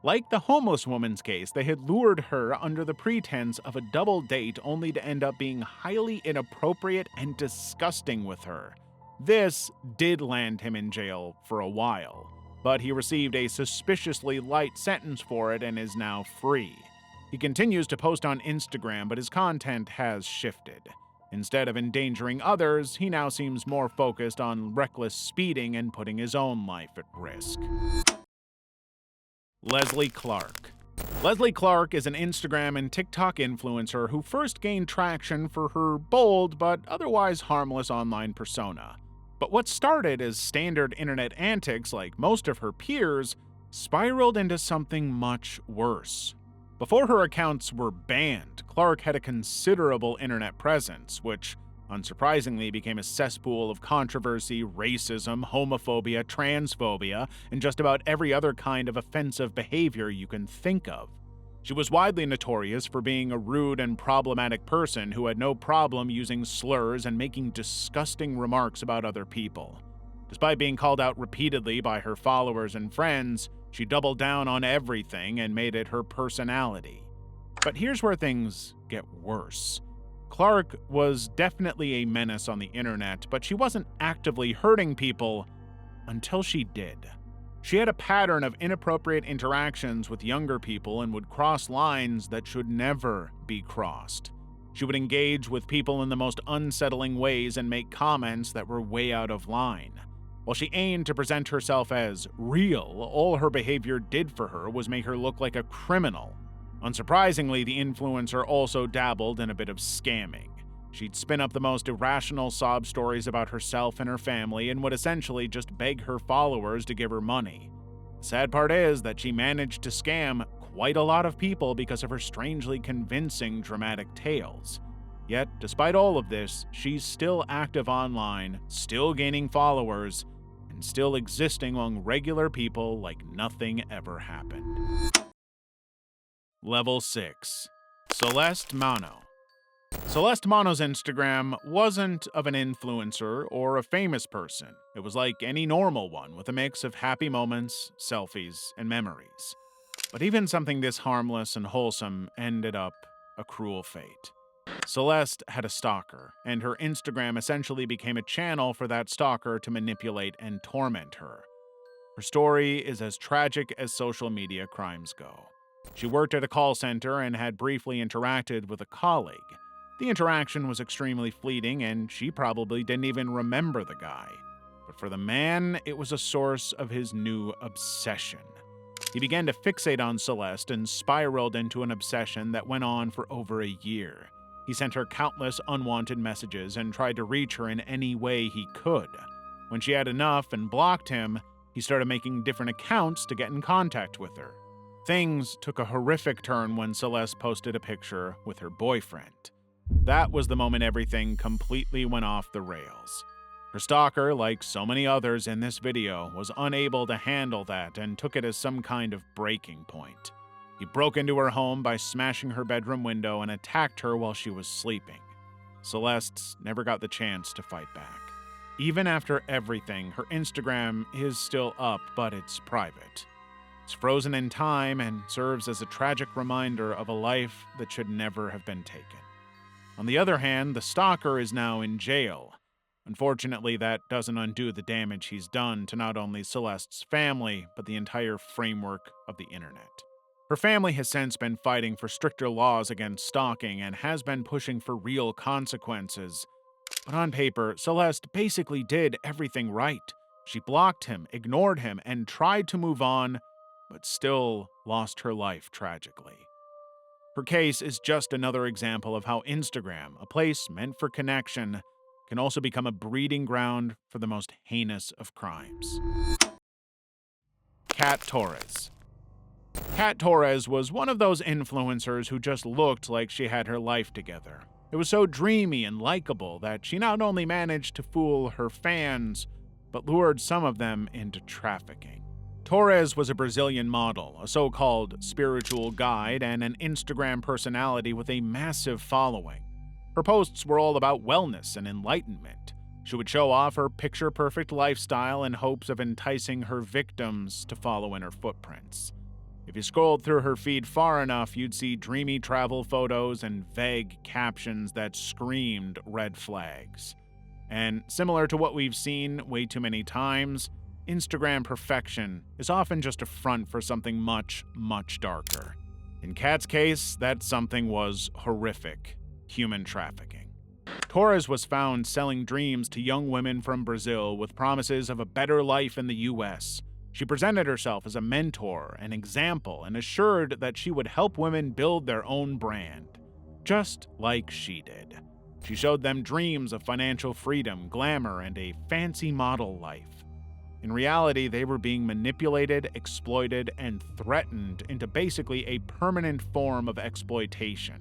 Like the homeless woman's case, they had lured her under the pretense of a double date only to end up being highly inappropriate and disgusting with her. This did land him in jail for a while, but he received a suspiciously light sentence for it and is now free. He continues to post on Instagram, but his content has shifted. Instead of endangering others, he now seems more focused on reckless speeding and putting his own life at risk. Leslie Clark. Leslie Clark is an Instagram and TikTok influencer who first gained traction for her bold but otherwise harmless online persona. But what started as standard internet antics like most of her peers spiraled into something much worse. Before her accounts were banned, Clark had a considerable internet presence, which unsurprisingly became a cesspool of controversy, racism, homophobia, transphobia, and just about every other kind of offensive behavior you can think of. She was widely notorious for being a rude and problematic person who had no problem using slurs and making disgusting remarks about other people. Despite being called out repeatedly by her followers and friends, she doubled down on everything and made it her personality. But here's where things get worse. Clark was definitely a menace on the internet, but she wasn't actively hurting people until she did. She had a pattern of inappropriate interactions with younger people and would cross lines that should never be crossed. She would engage with people in the most unsettling ways and make comments that were way out of line. While she aimed to present herself as real, all her behavior did for her was make her look like a criminal. Unsurprisingly, the influencer also dabbled in a bit of scamming. She'd spin up the most irrational sob stories about herself and her family and would essentially just beg her followers to give her money. The sad part is that she managed to scam quite a lot of people because of her strangely convincing dramatic tales. Yet, despite all of this, she's still active online, still gaining followers, and still existing among regular people like nothing ever happened. Level 6. Celeste Mano. Celeste Mano's Instagram wasn't of an influencer or a famous person. It was like any normal one, with a mix of happy moments, selfies, and memories. But even something this harmless and wholesome ended up a cruel fate. Celeste had a stalker, and her Instagram essentially became a channel for that stalker to manipulate and torment her. Her story is as tragic as social media crimes go. She worked at a call center and had briefly interacted with a colleague. The interaction was extremely fleeting, and she probably didn't even remember the guy. But for the man, it was a source of his new obsession. He began to fixate on Celeste and spiraled into an obsession that went on for over a year. He sent her countless unwanted messages and tried to reach her in any way he could. When she had enough and blocked him, he started making different accounts to get in contact with her. Things took a horrific turn when Celeste posted a picture with her boyfriend. That was the moment everything completely went off the rails. Her stalker, like so many others in this video, was unable to handle that and took it as some kind of breaking point. He broke into her home by smashing her bedroom window and attacked her while she was sleeping. Celeste never got the chance to fight back. Even after everything, her Instagram is still up, but it's private. It's frozen in time and serves as a tragic reminder of a life that should never have been taken. On the other hand, the stalker is now in jail. Unfortunately, that doesn't undo the damage he's done to not only Celeste's family, but the entire framework of the internet. Her family has since been fighting for stricter laws against stalking and has been pushing for real consequences. But on paper, Celeste basically did everything right. She blocked him, ignored him, and tried to move on, but still lost her life tragically. Her case is just another example of how Instagram, a place meant for connection, can also become a breeding ground for the most heinous of crimes. Kat Torres. Kat Torres was one of those influencers who just looked like she had her life together. It was so dreamy and likable that she not only managed to fool her fans, but lured some of them into trafficking. Torres was a Brazilian model, a so-called spiritual guide, and an Instagram personality with a massive following. Her posts were all about wellness and enlightenment. She would show off her picture-perfect lifestyle in hopes of enticing her victims to follow in her footprints. If you scrolled through her feed far enough, you'd see dreamy travel photos and vague captions that screamed red flags. And similar to what we've seen way too many times, Instagram perfection is often just a front for something much, much darker. In Kat's case, that something was horrific: human trafficking. Torres was found selling dreams to young women from Brazil with promises of a better life in the US. She presented herself as a mentor, an example, and assured that she would help women build their own brand, just like she did. She showed them dreams of financial freedom, glamour, and a fancy model life. In reality, they were being manipulated, exploited, and threatened into basically a permanent form of exploitation.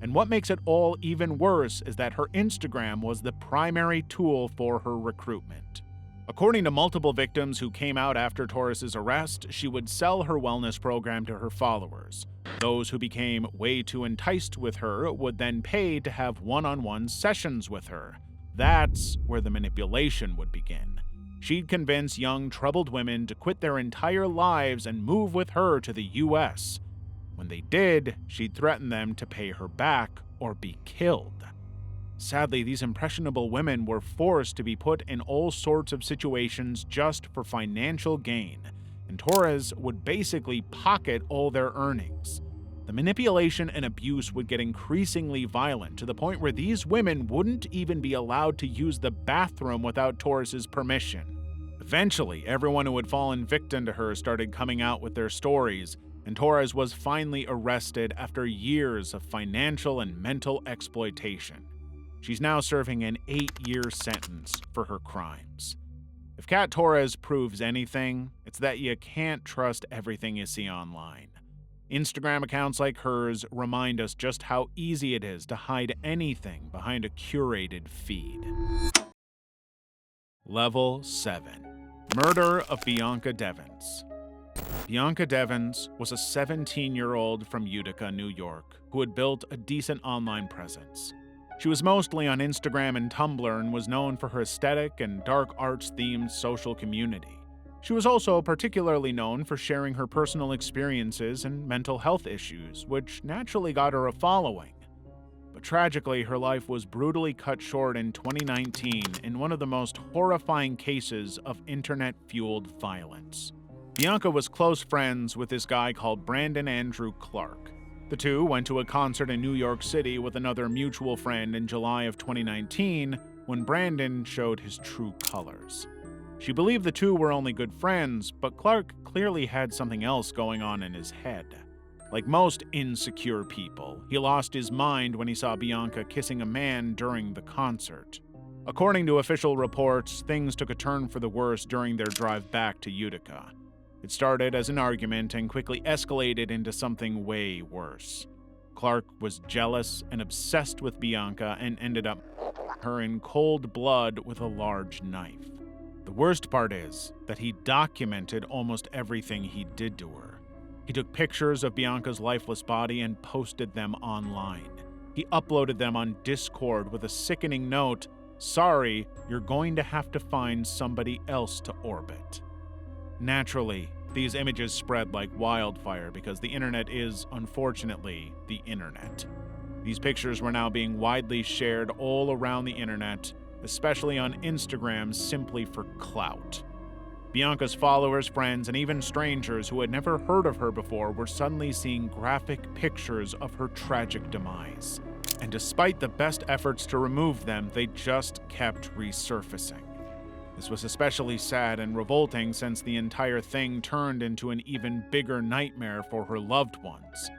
And what makes it all even worse is that her Instagram was the primary tool for her recruitment. According to multiple victims who came out after Torres's arrest, she would sell her wellness program to her followers. Those who became way too enticed with her would then pay to have one-on-one sessions with her. That's where the manipulation would begin. She'd convince young, troubled women to quit their entire lives and move with her to the US. When they did, she'd threaten them to pay her back or be killed. Sadly, these impressionable women were forced to be put in all sorts of situations just for financial gain, and Torres would basically pocket all their earnings. The manipulation and abuse would get increasingly violent to the point where these women wouldn't even be allowed to use the bathroom without Torres's permission. Eventually, everyone who had fallen victim to her started coming out with their stories, and Torres was finally arrested after years of financial and mental exploitation. She's now serving an 8-year sentence for her crimes. If Kat Torres proves anything, it's that you can't trust everything you see online. Instagram accounts like hers remind us just how easy it is to hide anything behind a curated feed. Level 7. Murder of Bianca Devins. Bianca Devins was a 17-year-old from Utica, New York, who had built a decent online presence. She was mostly on Instagram and Tumblr and was known for her aesthetic and dark arts-themed social community. She was also particularly known for sharing her personal experiences and mental health issues, which naturally got her a following. But tragically, her life was brutally cut short in 2019 in one of the most horrifying cases of internet-fueled violence. Bianca was close friends with this guy called Brandon Andrew Clark. The two went to a concert in New York City with another mutual friend in July of 2019 when Brandon showed his true colors. She believed the two were only good friends, but Clark clearly had something else going on in his head. Like most insecure people, he lost his mind when he saw Bianca kissing a man during the concert. According to official reports, things took a turn for the worse during their drive back to Utica. It started as an argument and quickly escalated into something way worse. Clark was jealous and obsessed with Bianca and ended up her in cold blood with a large knife. The worst part is that he documented almost everything he did to her. He took pictures of Bianca's lifeless body and posted them online. He uploaded them on Discord with a sickening note, "Sorry, you're going to have to find somebody else to orbit." Naturally, these images spread like wildfire because the internet is, unfortunately, the internet. These pictures were now being widely shared all around the internet, especially on Instagram, simply for clout. Bianca's followers, friends, and even strangers who had never heard of her before were suddenly seeing graphic pictures of her tragic demise. And despite the best efforts to remove them, they just kept resurfacing. This was especially sad and revolting since the entire thing turned into an even bigger nightmare for her loved ones.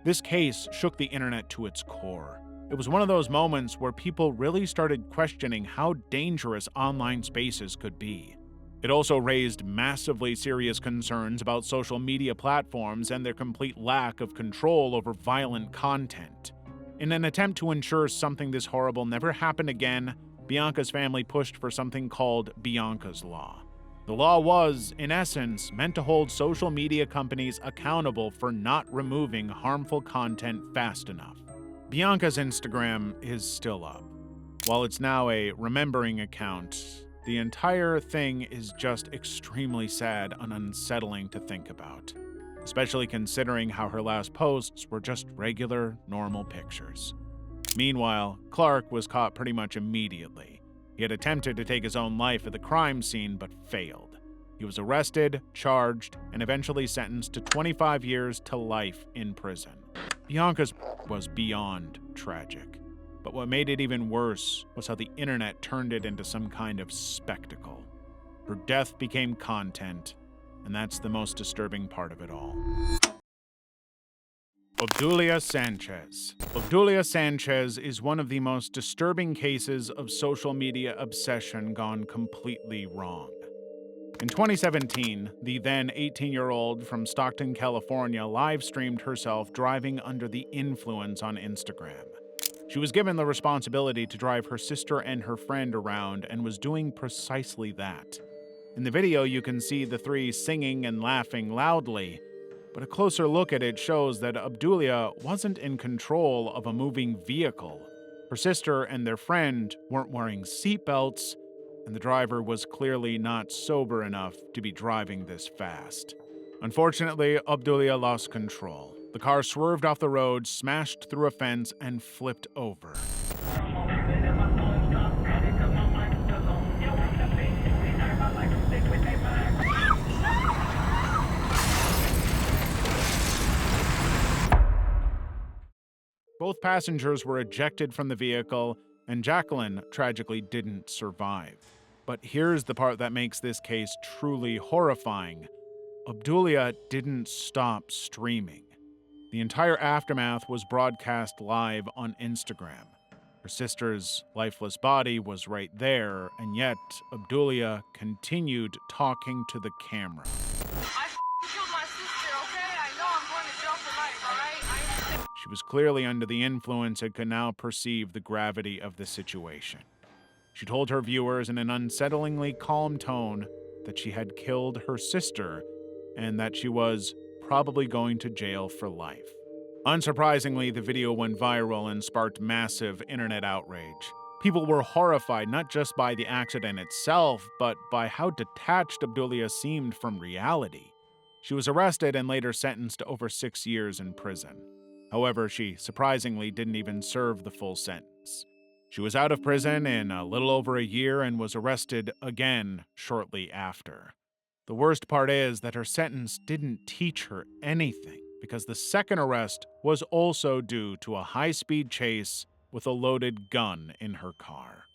This case shook the internet to its core. It was one of those moments where people really started questioning how dangerous online spaces could be. It also raised massively serious concerns about social media platforms and their complete lack of control over violent content. In an attempt to ensure something this horrible never happened again, Bianca's family pushed for something called Bianca's Law. The law was, in essence, meant to hold social media companies accountable for not removing harmful content fast enough. Bianca's Instagram is still up. While it's now a remembering account, the entire thing is just extremely sad and unsettling to think about, especially considering how her last posts were just regular, normal pictures. Meanwhile, Clark was caught pretty much immediately. He had attempted to take his own life at the crime scene but failed. He was arrested, charged, and eventually sentenced to 25 years to life in prison. Bianca's was beyond tragic. But what made it even worse was how the internet turned it into some kind of spectacle. Her death became content, and that's the most disturbing part of it all. Obdulia Sanchez. Obdulia Sanchez is one of the most disturbing cases of social media obsession gone completely wrong. In 2017, the then 18-year-old from Stockton, California, live-streamed herself driving under the influence on Instagram. She was given the responsibility to drive her sister and her friend around and was doing precisely that. In the video, you can see the three singing and laughing loudly, but a closer look at it shows that Obdulia wasn't in control of a moving vehicle. Her sister and their friend weren't wearing seatbelts, and the driver was clearly not sober enough to be driving this fast. Unfortunately, Obdulia lost control. The car swerved off the road, smashed through a fence, and flipped over. Both passengers were ejected from the vehicle, and Jacqueline tragically didn't survive. But here's the part that makes this case truly horrifying. Obdulia didn't stop streaming. The entire aftermath was broadcast live on Instagram. Her sister's lifeless body was right there, and yet Obdulia continued talking to the camera. Killed my sister, okay? I know I'm going to jail for life, all right? She was clearly under the influence and could now perceive the gravity of the situation. She told her viewers in an unsettlingly calm tone that she had killed her sister and that she was probably going to jail for life. Unsurprisingly, the video went viral and sparked massive internet outrage. People were horrified not just by the accident itself, but by how detached Obdulia seemed from reality. She was arrested and later sentenced to over 6 years in prison. However, she surprisingly didn't even serve the full sentence. She was out of prison in a little over a year and was arrested again shortly after. The worst part is that her sentence didn't teach her anything, because the second arrest was also due to a high-speed chase with a loaded gun in her car.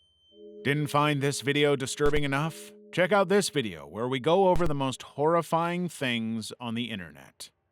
Didn't find this video disturbing enough? Check out this video where we go over the most horrifying things on the internet.